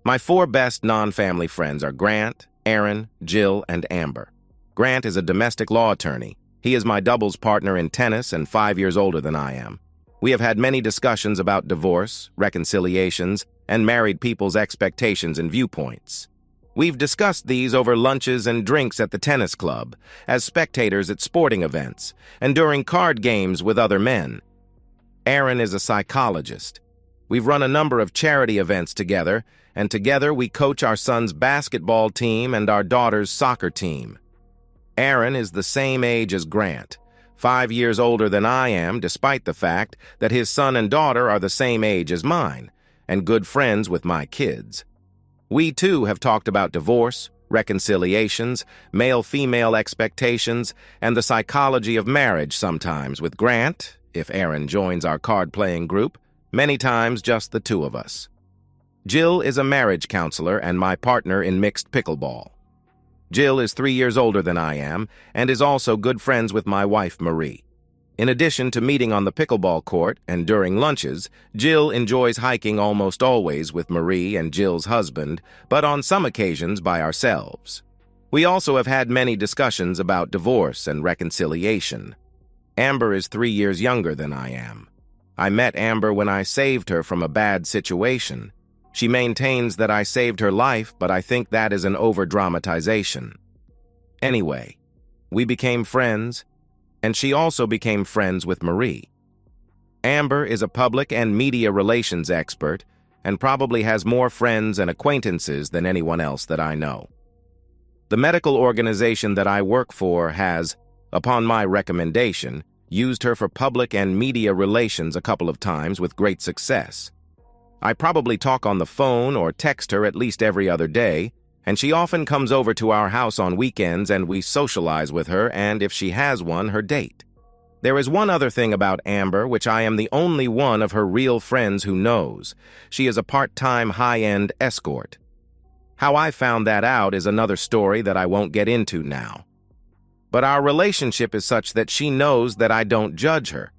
My four best non-family friends are Grant, Aaron, Jill, and Amber. Grant is a domestic law attorney. He is my doubles partner in tennis and 5 years older than I am. We have had many discussions about divorce, reconciliations, and married people's expectations and viewpoints. We've discussed these over lunches and drinks at the tennis club, as spectators at sporting events, and during card games with other men. Aaron is a psychologist. We've run a number of charity events together, and together we coach our son's basketball team and our daughter's soccer team. Aaron is the same age as Grant, 5 years older than I am, despite the fact that his son and daughter are the same age as mine, and good friends with my kids. We, too, have talked about divorce, reconciliations, male-female expectations, and the psychology of marriage sometimes with Grant, if Aaron joins our card-playing group, many times just the two of us. Jill is a marriage counselor and my partner in mixed pickleball. Jill is 3 years older than I am and is also good friends with my wife, Marie. In addition to meeting on the pickleball court and during lunches, Jill enjoys hiking almost always with Marie and Jill's husband, but on some occasions by ourselves. We also have had many discussions about divorce and reconciliation. Amber is 3 years younger than I am. I met Amber when I saved her from a bad situation. She maintains that I saved her life, but I think that is an over-dramatization. Anyway, we became friends, and she also became friends with Marie. Amber is a public and media relations expert and probably has more friends and acquaintances than anyone else that I know. The medical organization that I work for has, upon my recommendation, used her for public and media relations a couple of times with great success. I probably talk on the phone or text her at least every other day, and she often comes over to our house on weekends and we socialize with her and, if she has one, her date. There is one other thing about Amber which I am the only one of her real friends who knows. She is a part-time high-end escort. How I found that out is another story that I won't get into now. But our relationship is such that she knows that I don't judge her,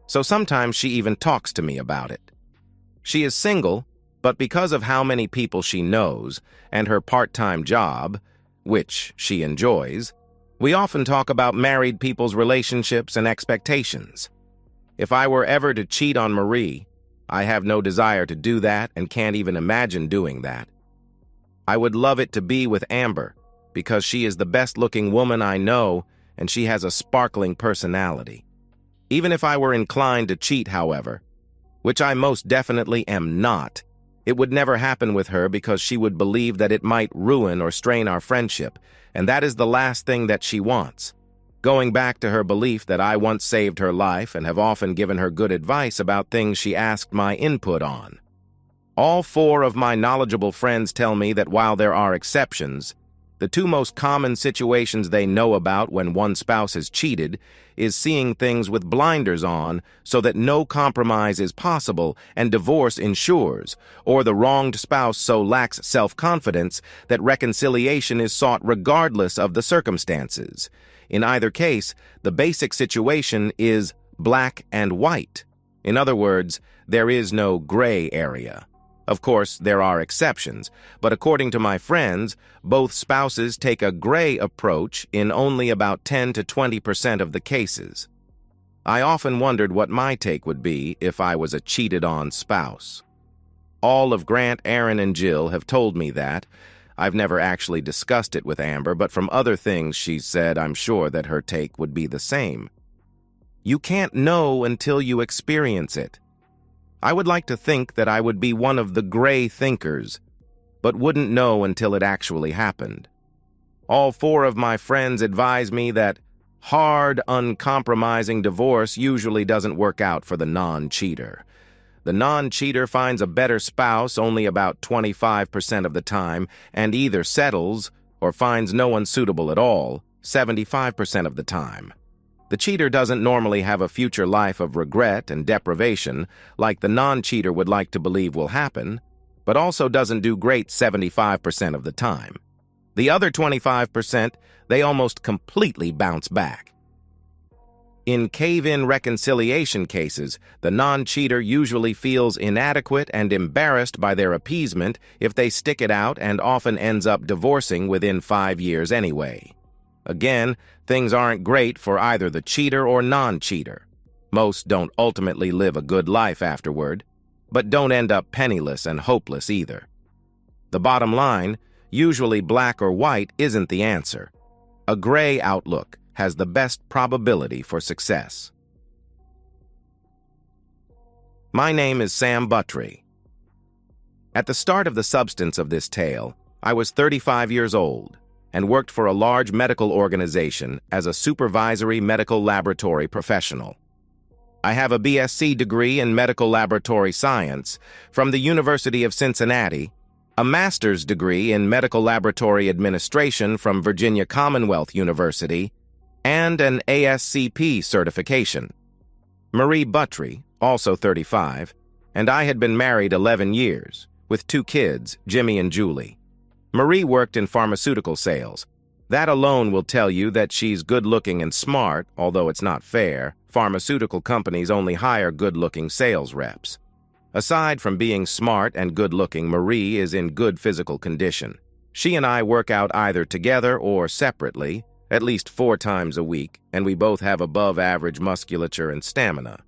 so sometimes she even talks to me about it. She is single, but because of how many people she knows and her part-time job, which she enjoys, we often talk about married people's relationships and expectations. If I were ever to cheat on Marie, I have no desire to do that and can't even imagine doing that. I would love it to be with Amber, because she is the best-looking woman I know and she has a sparkling personality. Even if I were inclined to cheat, however, which I most definitely am not, it would never happen with her because she would believe that it might ruin or strain our friendship, and that is the last thing that she wants. Going back to her belief that I once saved her life and have often given her good advice about things she asked my input on. All four of my knowledgeable friends tell me that while there are exceptions, the two most common situations they know about when one spouse has cheated is seeing things with blinders on so that no compromise is possible and divorce ensures, or the wronged spouse so lacks self-confidence that reconciliation is sought regardless of the circumstances. In either case, the basic situation is black and white. In other words, there is no gray area. Of course, there are exceptions, but according to my friends, both spouses take a gray approach in only about 10 to 20% of the cases. I often wondered what my take would be if I was a cheated-on spouse. All of Grant, Aaron, and Jill have told me that. I've never actually discussed it with Amber, but from other things she's said, I'm sure that her take would be the same. You can't know until you experience it. I would like to think that I would be one of the gray thinkers, but wouldn't know until it actually happened. All four of my friends advise me that hard, uncompromising divorce usually doesn't work out for the non-cheater. The non-cheater finds a better spouse only about 25% of the time and either settles or finds no one suitable at all 75% of the time. The cheater doesn't normally have a future life of regret and deprivation like the non-cheater would like to believe will happen, but also doesn't do great 75% of the time. The other 25%, they almost completely bounce back. In cave-in reconciliation cases, the non-cheater usually feels inadequate and embarrassed by their appeasement if they stick it out and often ends up divorcing within 5 years anyway. Again, things aren't great for either the cheater or non-cheater. Most don't ultimately live a good life afterward, but don't end up penniless and hopeless either. The bottom line, usually black or white isn't the answer. A gray outlook has the best probability for success. My name is Sam Buttry. At the start of the substance of this tale, I was 35 years old and worked for a large medical organization as a supervisory medical laboratory professional. I have a BSc degree in medical laboratory science from the University of Cincinnati, a master's degree in medical laboratory administration from Virginia Commonwealth University, and an ASCP certification. Marie Buttry, also 35, and I had been married 11 years, with 2 kids, Jimmy and Julie. Marie worked in pharmaceutical sales. That alone will tell you that she's good-looking and smart, although it's not fair. Pharmaceutical companies only hire good-looking sales reps. Aside from being smart and good-looking, Marie is in good physical condition. She and I work out either together or separately, at least 4 times a week, and we both have above-average musculature and stamina.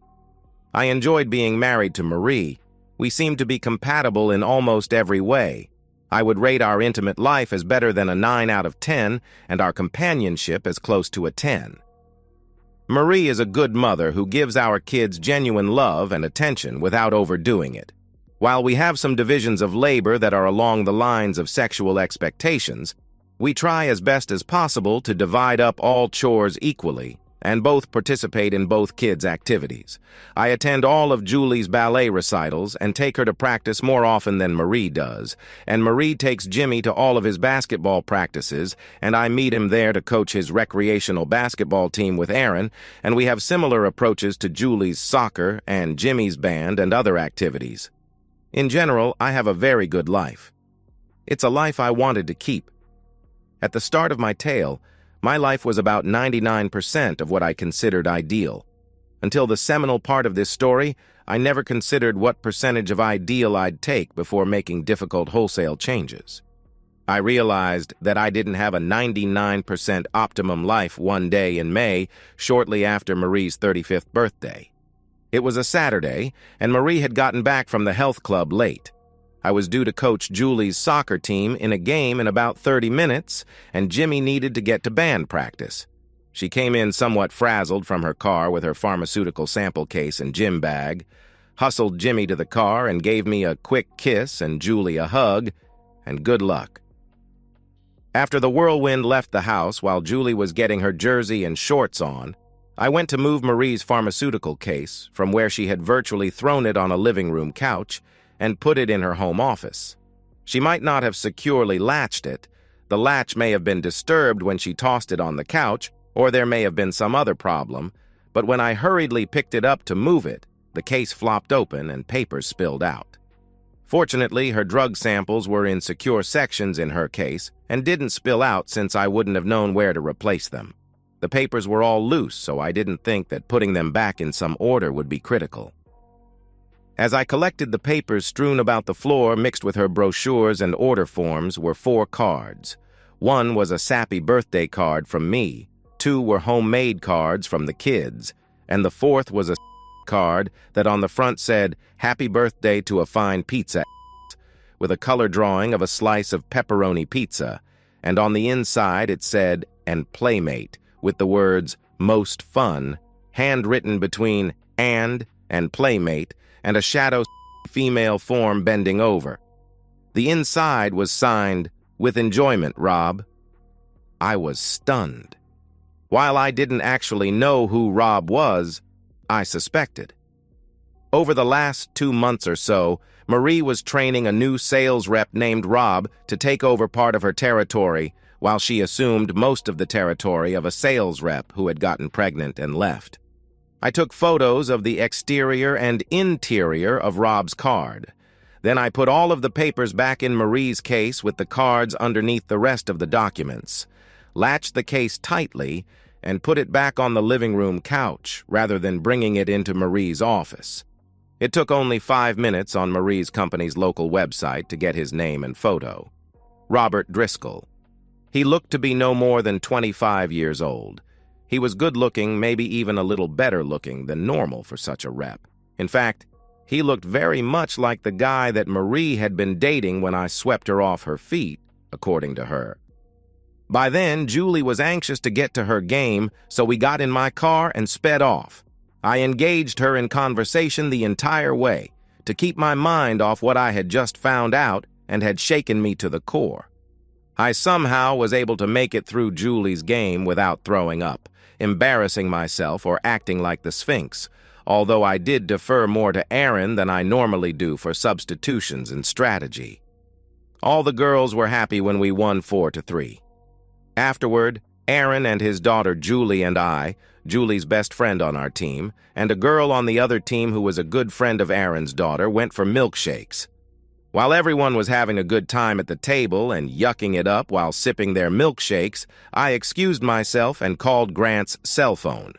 I enjoyed being married to Marie. We seemed to be compatible in almost every way. I would rate our intimate life as better than a 9 out of 10, and our companionship as close to a 10. Marie is a good mother who gives our kids genuine love and attention without overdoing it. While we have some divisions of labor that are along the lines of sexual expectations, we try as best as possible to divide up all chores equally and both participate in both kids' activities. I attend all of Julie's ballet recitals and take her to practice more often than Marie does, and Marie takes Jimmy to all of his basketball practices, and I meet him there to coach his recreational basketball team with Aaron, and we have similar approaches to Julie's soccer and Jimmy's band and other activities. In general, I have a very good life. It's a life I wanted to keep. At the start of my tale, my life was about 99% of what I considered ideal. Until the seminal part of this story, I never considered what percentage of ideal I'd take before making difficult wholesale changes. I realized that I didn't have a 99% optimum life one day in May, shortly after Marie's 35th birthday. It was a Saturday, and Marie had gotten back from the health club late. I was due to coach Julie's soccer team in a game in about 30 minutes, and Jimmy needed to get to band practice. She came in somewhat frazzled from her car with her pharmaceutical sample case and gym bag, hustled Jimmy to the car and gave me a quick kiss and Julie a hug, and good luck. After the whirlwind left the house while Julie was getting her jersey and shorts on, I went to move Marie's pharmaceutical case from where she had virtually thrown it on a living room couch and put it in her home office. She might not have securely latched it. The latch may have been disturbed when she tossed it on the couch, or there may have been some other problem, but when I hurriedly picked it up to move it, the case flopped open and papers spilled out. Fortunately, her drug samples were in secure sections in her case and didn't spill out since I wouldn't have known where to replace them. The papers were all loose, so I didn't think that putting them back in some order would be critical. As I collected the papers strewn about the floor mixed with her brochures and order forms were 4 cards. 1 was a sappy birthday card from me, 2 were homemade cards from the kids, and the 4th was a card that on the front said, "Happy birthday to a fine pizza," with a color drawing of a slice of pepperoni pizza, and on the inside it said, "And Playmate," with the words, "Most Fun," handwritten between and Playmate, and a shadow female form bending over. The inside was signed, "With enjoyment, Rob." I was stunned. While I didn't actually know who Rob was, I suspected. Over the last 2 months or so, Marie was training a new sales rep named Rob to take over part of her territory, while she assumed most of the territory of a sales rep who had gotten pregnant and left. I took photos of the exterior and interior of Rob's card. Then I put all of the papers back in Marie's case with the cards underneath the rest of the documents, latched the case tightly, and put it back on the living room couch rather than bringing it into Marie's office. It took only 5 minutes on Marie's company's local website to get his name and photo. Robert Driscoll. He looked to be no more than 25 years old. He was good-looking, maybe even a little better-looking than normal for such a rep. In fact, he looked very much like the guy that Marie had been dating when I swept her off her feet, according to her. By then, Julie was anxious to get to her game, so we got in my car and sped off. I engaged her in conversation the entire way, to keep my mind off what I had just found out and had shaken me to the core. I somehow was able to make it through Julie's game without throwing up, embarrassing myself or acting like the Sphinx, although I did defer more to Aaron than I normally do for substitutions and strategy. All the girls were happy when we won 4-3. Afterward, Aaron and his daughter Julie and I, Julie's best friend on our team, and a girl on the other team who was a good friend of Aaron's daughter, went for milkshakes. While everyone was having a good time at the table and yucking it up while sipping their milkshakes, I excused myself and called Grant's cell phone.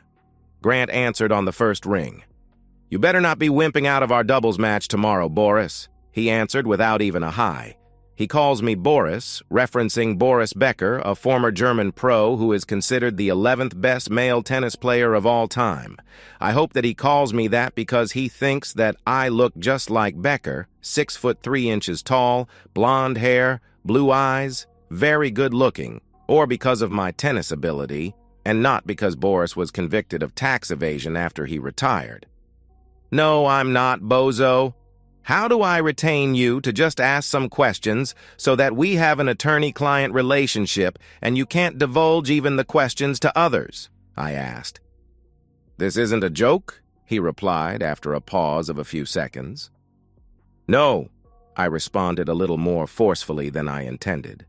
Grant answered on the first ring. "You better not be wimping out of our doubles match tomorrow, Boris," he answered without even a hi. He calls me Boris, referencing Boris Becker, a former German pro who is considered the 11th best male tennis player of all time. I hope that he calls me that because he thinks that I look just like Becker, 6'3" tall, blonde hair, blue eyes, very good looking, or because of my tennis ability, and not because Boris was convicted of tax evasion after he retired. "No, I'm not, bozo. How do I retain you to just ask some questions so that we have an attorney-client relationship and you can't divulge even the questions to others?" I asked. "This isn't a joke?" he replied after a pause of a few seconds. "No," I responded a little more forcefully than I intended.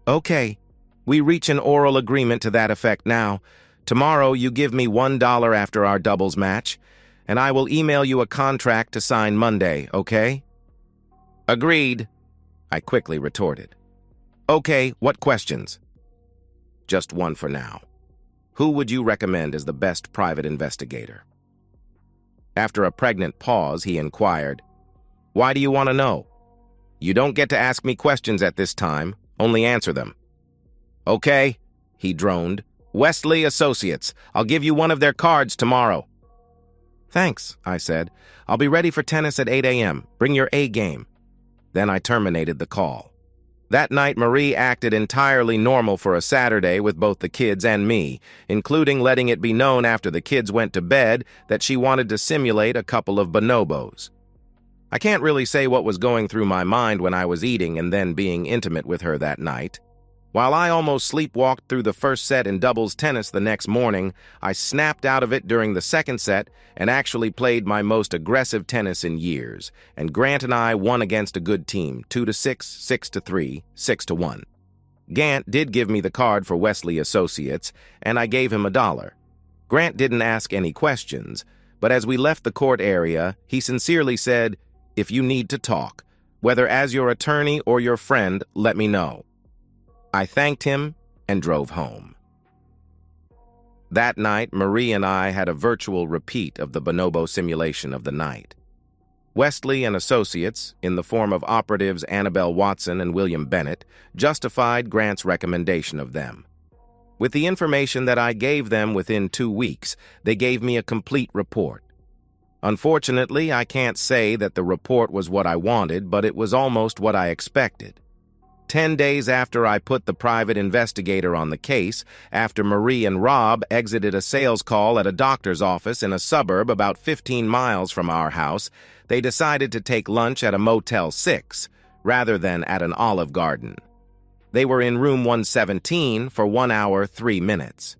"Okay, we reach an oral agreement to that effect now. Tomorrow you give me $1 after our doubles match, and I will email you a contract to sign Monday, okay?" "Agreed," I quickly retorted. "Okay, what questions?" "Just one for now. Who would you recommend as the best private investigator?" After a pregnant pause, he inquired, "Why do you want to know?" "You don't get to ask me questions at this time, only answer them." "Okay," he droned. "Wesley Associates. I'll give you one of their cards tomorrow." "Thanks," I said. "I'll be ready for tennis at 8 a.m. Bring your A game." Then I terminated the call. That night, Marie acted entirely normal for a Saturday with both the kids and me, including letting it be known after the kids went to bed that she wanted to simulate a couple of bonobos. I can't really say what was going through my mind when I was eating and then being intimate with her that night. While I almost sleepwalked through the first set in doubles tennis the next morning, I snapped out of it during the second set and actually played my most aggressive tennis in years, and Grant and I won against a good team, 2-6, 6-3, 6-1. Gant did give me the card for Wesley Associates, and I gave him $1. Grant didn't ask any questions, but as we left the court area, he sincerely said, "If you need to talk, whether as your attorney or your friend, let me know." I thanked him and drove home. That night, Marie and I had a virtual repeat of the bonobo simulation of the night. Wesley and Associates, in the form of operatives Annabelle Watson and William Bennett, justified Grant's recommendation of them. With the information that I gave them within 2 weeks, they gave me a complete report. Unfortunately, I can't say that the report was what I wanted, but it was almost what I expected. 10 days after I put the private investigator on the case, after Marie and Rob exited a sales call at a doctor's office in a suburb about 15 miles from our house, they decided to take lunch at a Motel 6, rather than at an Olive Garden. They were in room 117 for 1 hour, 3 minutes.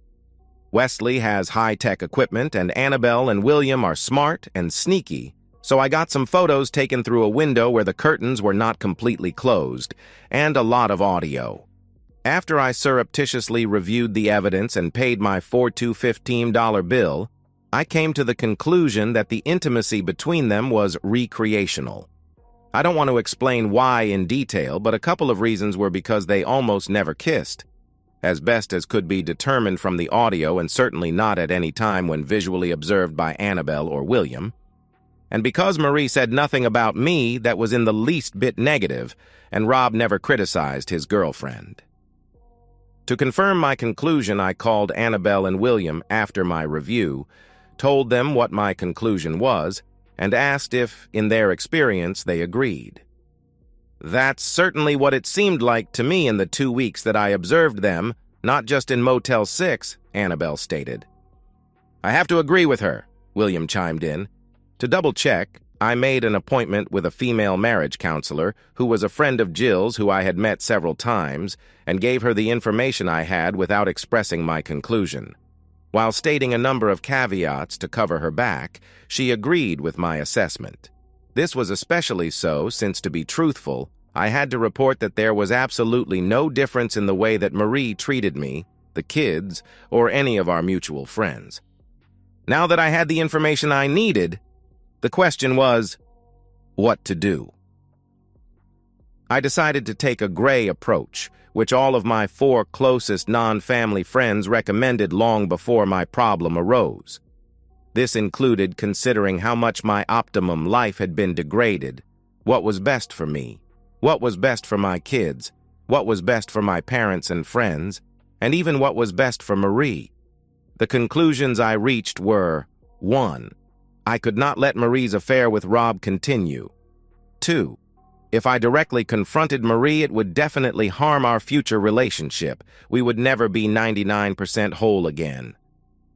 Wesley has high-tech equipment, and Annabelle and William are smart and sneaky, so I got some photos taken through a window where the curtains were not completely closed, and a lot of audio. After I surreptitiously reviewed the evidence and paid my $4,215 bill, I came to the conclusion that the intimacy between them was recreational. I don't want to explain why in detail, but a couple of reasons were because they almost never kissed. as best as could be determined from the audio and certainly not at any time when visually observed by Annabelle or William. And because Marie said nothing about me that was in the least bit negative, and Rob never criticized his girlfriend. To confirm my conclusion, I called Annabelle and William after my review, told them what my conclusion was, and asked if, in their experience, they agreed. That's certainly what it seemed like to me in the 2 weeks that I observed them, not just in Motel 6, Annabelle stated. I have to agree with her, William chimed in. To double-check, I made an appointment with a female marriage counselor who was a friend of Jill's who I had met several times and gave her the information I had without expressing my conclusion. While stating a number of caveats to cover her back, she agreed with my assessment. This was especially so since, to be truthful, I had to report that there was absolutely no difference in the way that Marie treated me, the kids, or any of our mutual friends. Now that I had the information I needed, the question was, what to do? I decided to take a gray approach, which all of my 4 closest non-family friends recommended long before my problem arose. This included considering how much my optimum life had been degraded, what was best for me, what was best for my kids, what was best for my parents and friends, and even what was best for Marie. The conclusions I reached were: 1. I could not let Marie's affair with Rob continue. 2. If I directly confronted Marie, it would definitely harm our future relationship. We would never be 99% whole again.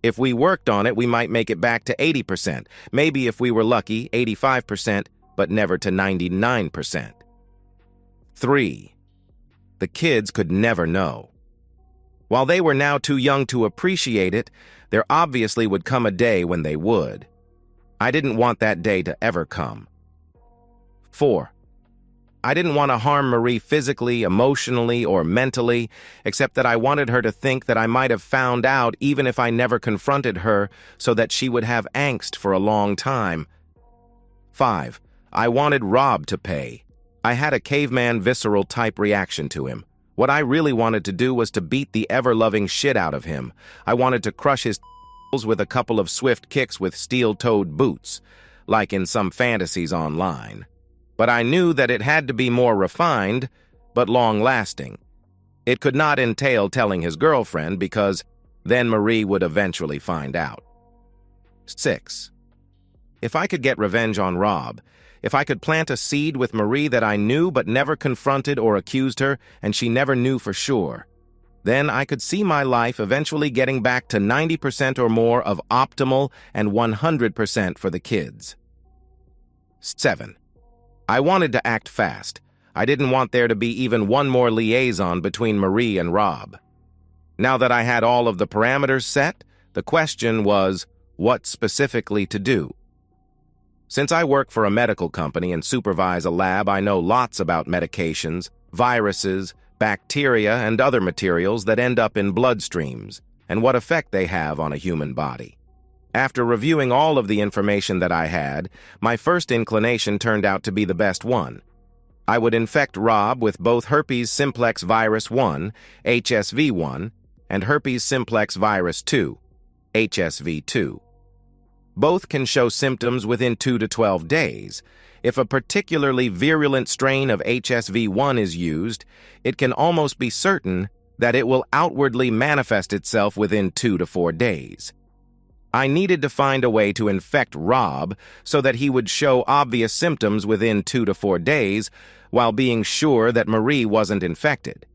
If we worked on it, we might make it back to 80%, maybe if we were lucky, 85%, but never to 99%. 3. The kids could never know. While they were now too young to appreciate it, there obviously would come a day when they would. I didn't want that day to ever come. 4. I didn't want to harm Marie physically, emotionally, or mentally, except that I wanted her to think that I might have found out even if I never confronted her, so that she would have angst for a long time. 5. I wanted Rob to pay. I had a caveman visceral type reaction to him. What I really wanted to do was to beat the ever-loving shit out of him. I wanted to crush his with a couple of swift kicks with steel-toed boots, like in some fantasies online. But I knew that it had to be more refined, but long-lasting. It could not entail telling his girlfriend, because then Marie would eventually find out. 6. If I could get revenge on Rob, if I could plant a seed with Marie that I knew but never confronted or accused her, and she never knew for sure, then I could see my life eventually getting back to 90% or more of optimal and 100% for the kids. 7. I wanted to act fast. I didn't want there to be even one more liaison between Marie and Rob. Now that I had all of the parameters set, the question was, what specifically to do? Since I work for a medical company and supervise a lab, I know lots about medications, viruses, bacteria, and other materials that end up in bloodstreams, and what effect they have on a human body. After reviewing all of the information that I had, my first inclination turned out to be the best one. I would infect Rob with both herpes simplex virus 1, HSV1, and herpes simplex virus 2, HSV2. Both can show symptoms within 2 to 12 days. If a particularly virulent strain of HSV1 is used, it can almost be certain that it will outwardly manifest itself within 2 to 4 days. I needed to find a way to infect Rob so that he would show obvious symptoms within 2 to 4 days while being sure that Marie wasn't infected.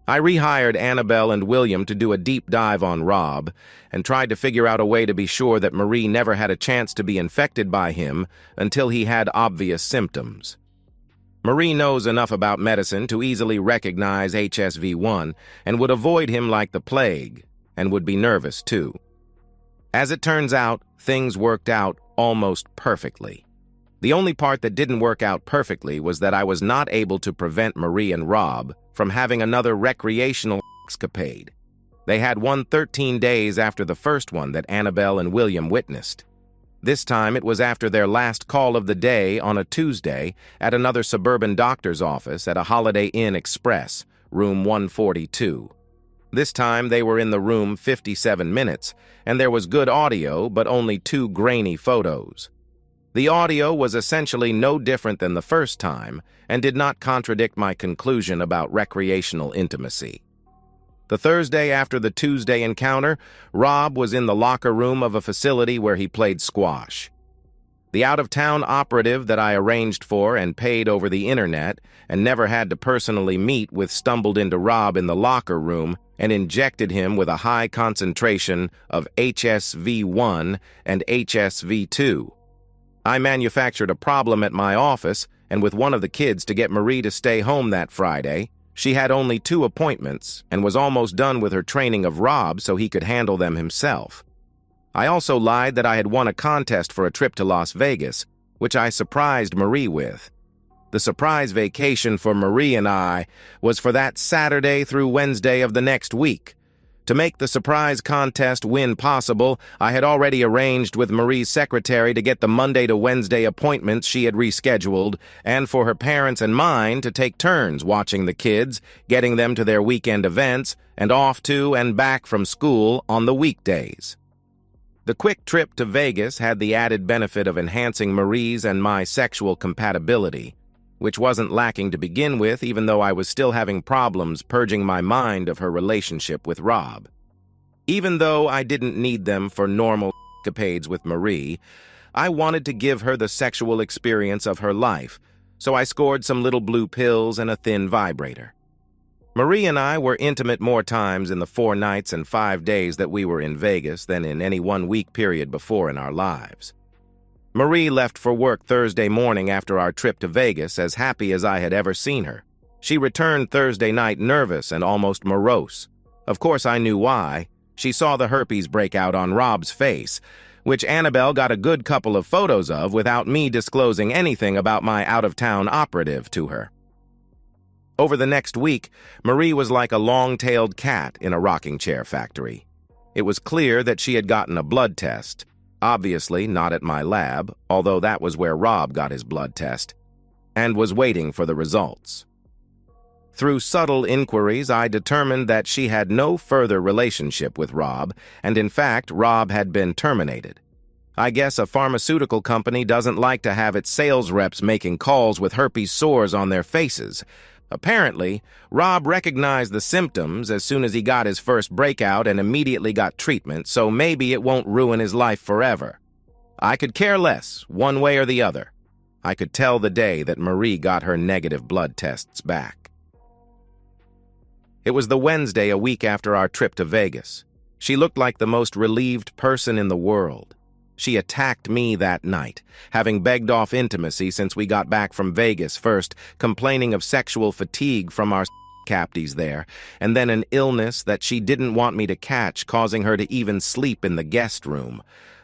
I rehired Annabelle and William to do a deep dive on Rob and tried to figure out a way to be sure that Marie never had a chance to be infected by him until he had obvious symptoms. Marie knows enough about medicine to easily recognize HSV1 and would avoid him like the plague, and would be nervous too. As it turns out, things worked out almost perfectly. The only part that didn't work out perfectly was that I was not able to prevent Marie and Rob from having another recreational escapade. They had one 13 days after the first one that Annabelle and William witnessed. This time it was after their last call of the day on a Tuesday at another suburban doctor's office at a Holiday Inn Express, room 142. This time they were in the room 57 minutes, and there was good audio but only 2 grainy photos. The audio was essentially no different than the first time and did not contradict my conclusion about recreational intimacy. The Thursday after the Tuesday encounter, Rob was in the locker room of a facility where he played squash. The out-of-town operative that I arranged for and paid over the internet and never had to personally meet with stumbled into Rob in the locker room and injected him with a high concentration of HSV-1 and HSV-2. I manufactured a problem at my office and with one of the kids to get Marie to stay home that Friday. She had only 2 appointments and was almost done with her training of Rob so he could handle them himself. I also lied that I had won a contest for a trip to Las Vegas, which I surprised Marie with. The surprise vacation for Marie and I was for that Saturday through Wednesday of the next week. To make the surprise contest win possible, I had already arranged with Marie's secretary to get the Monday to Wednesday appointments she had rescheduled, and for her parents and mine to take turns watching the kids, getting them to their weekend events, and off to and back from school on the weekdays. The quick trip to Vegas had the added benefit of enhancing Marie's and my sexual compatibility, which wasn't lacking to begin with, even though I was still having problems purging my mind of her relationship with Rob. Even though I didn't need them for normal escapades with Marie, I wanted to give her the sexual experience of her life, so I scored some little blue pills and a thin vibrator. Marie and I were intimate more times in the 4 nights and 5 days that we were in Vegas than in any 1-week period before in our lives. Marie left for work Thursday morning after our trip to Vegas as happy as I had ever seen her. She returned Thursday night nervous and almost morose. Of course I knew why. She saw the herpes break out on Rob's face, which Annabelle got a good couple of photos of without me disclosing anything about my out-of-town operative to her. Over the next week, Marie was like a long-tailed cat in a rocking chair factory. It was clear that she had gotten a blood test, obviously not at my lab, although that was where Rob got his blood test, and was waiting for the results. Through subtle inquiries, I determined that she had no further relationship with Rob, and in fact, Rob had been terminated. I guess a pharmaceutical company doesn't like to have its sales reps making calls with herpes sores on their faces. Apparently, Rob recognized the symptoms as soon as he got his first breakout and immediately got treatment, so maybe it won't ruin his life forever. I could care less, one way or the other. I could tell the day that Marie got her negative blood tests back. It was the Wednesday a week after our trip to Vegas. She looked like the most relieved person in the world. She attacked me that night, having begged off intimacy since we got back from Vegas first, complaining of sexual fatigue from our capties there, and then an illness that she didn't want me to catch, causing her to even sleep in the guest room.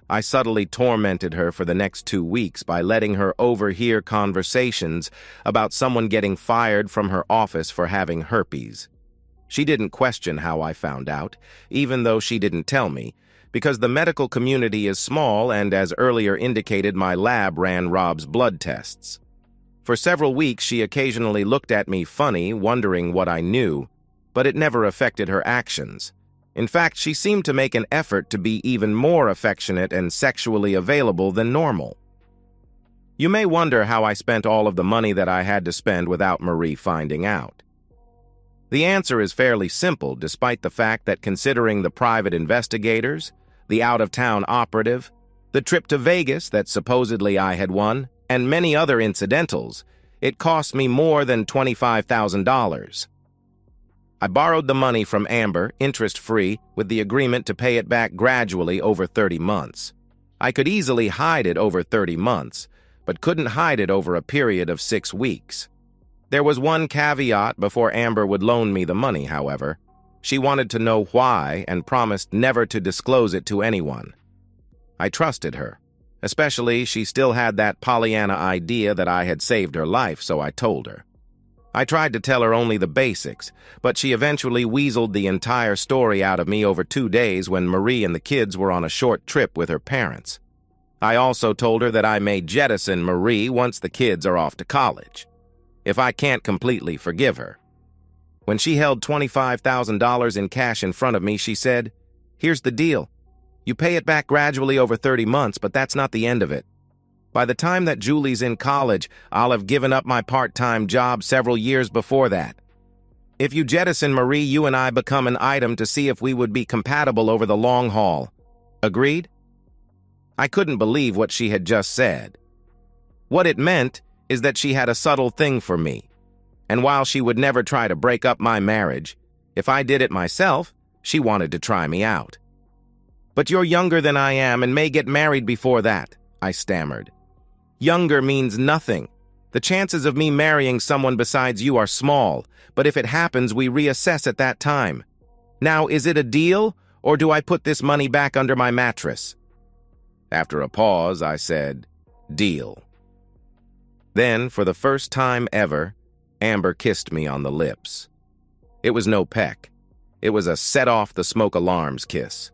I subtly tormented her for the next 2 weeks by letting her overhear conversations about someone getting fired from her office for having herpes. She didn't question how I found out, even though she didn't tell me, because the medical community is small and, as earlier indicated, my lab ran Rob's blood tests. For several weeks, she occasionally looked at me funny, wondering what I knew, but it never affected her actions. In fact, she seemed to make an effort to be even more affectionate and sexually available than normal. You may wonder how I spent all of the money that I had to spend without Marie finding out. The answer is fairly simple, despite the fact that considering the private investigators, the out-of-town operative, the trip to Vegas that supposedly I had won, and many other incidentals, it cost me more than $25,000. I borrowed the money from Amber, interest-free, with the agreement to pay it back gradually over 30 months. I could easily hide it over 30 months, but couldn't hide it over a period of 6 weeks. There was one caveat before Amber would loan me the money, however. She wanted to know why and promised never to disclose it to anyone. I trusted her. Especially, she still had that Pollyanna idea that I had saved her life, so I told her. I tried to tell her only the basics, but she eventually weaseled the entire story out of me over 2 days when Marie and the kids were on a short trip with her parents. I also told her that I may jettison Marie once the kids are off to college, if I can't completely forgive her. When she held $25,000 in cash in front of me, she said, "Here's the deal. You pay it back gradually over 30 months, but that's not the end of it. By the time that Julie's in college, I'll have given up my part-time job several years before that. If you jettison Marie, you and I become an item to see if we would be compatible over the long haul. Agreed?" I couldn't believe what she had just said. What it meant is that she had a subtle thing for me. And while she would never try to break up my marriage, if I did it myself, she wanted to try me out. "But you're younger than I am and may get married before that," I stammered. "Younger means nothing. The chances of me marrying someone besides you are small, but if it happens, we reassess at that time. Now, is it a deal, or do I put this money back under my mattress?" After a pause, I said, "Deal." Then, for the first time ever, Amber kissed me on the lips. It was no peck. It was a set-off-the-smoke-alarms kiss.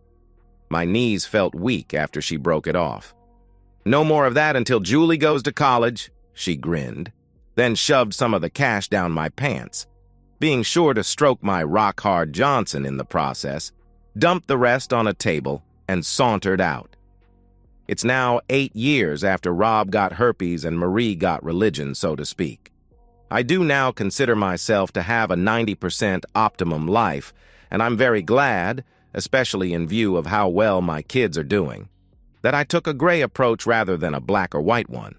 My knees felt weak after she broke it off. "No more of that until Julie goes to college," she grinned, then shoved some of the cash down my pants, being sure to stroke my rock-hard Johnson in the process, dumped the rest on a table, and sauntered out. It's now 8 years after Rob got herpes and Marie got religion, so to speak. I do now consider myself to have a 90% optimum life, and I'm very glad, especially in view of how well my kids are doing, that I took a gray approach rather than a black or white one.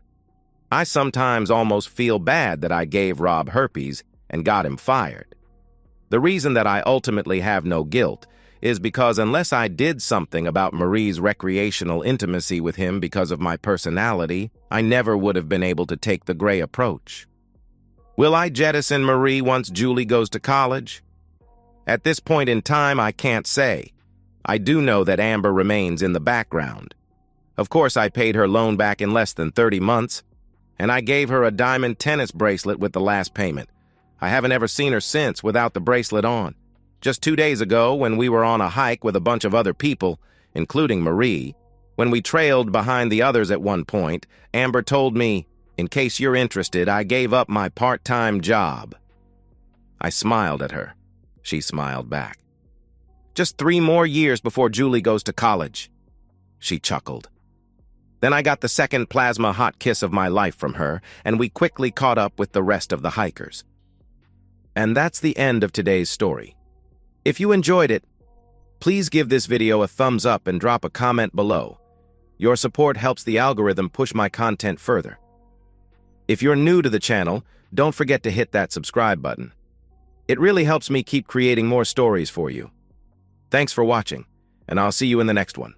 I sometimes almost feel bad that I gave Rob herpes and got him fired. The reason that I ultimately have no guilt is because unless I did something about Marie's recreational intimacy with him because of my personality, I never would have been able to take the gray approach. Will I jettison Marie once Julie goes to college? At this point in time, I can't say. I do know that Amber remains in the background. Of course, I paid her loan back in less than 30 months, and I gave her a diamond tennis bracelet with the last payment. I haven't ever seen her since without the bracelet on. Just 2 days ago, when we were on a hike with a bunch of other people, including Marie, when we trailed behind the others at one point, Amber told me, "In case you're interested, I gave up my part-time job." I smiled at her. She smiled back. "Just 3 more years before Julie goes to college." She chuckled. Then I got the second plasma hot kiss of my life from her, and we quickly caught up with the rest of the hikers. And that's the end of today's story. If you enjoyed it, please give this video a thumbs up and drop a comment below. Your support helps the algorithm push my content further. If you're new to the channel, don't forget to hit that subscribe button. It really helps me keep creating more stories for you. Thanks for watching, and I'll see you in the next one.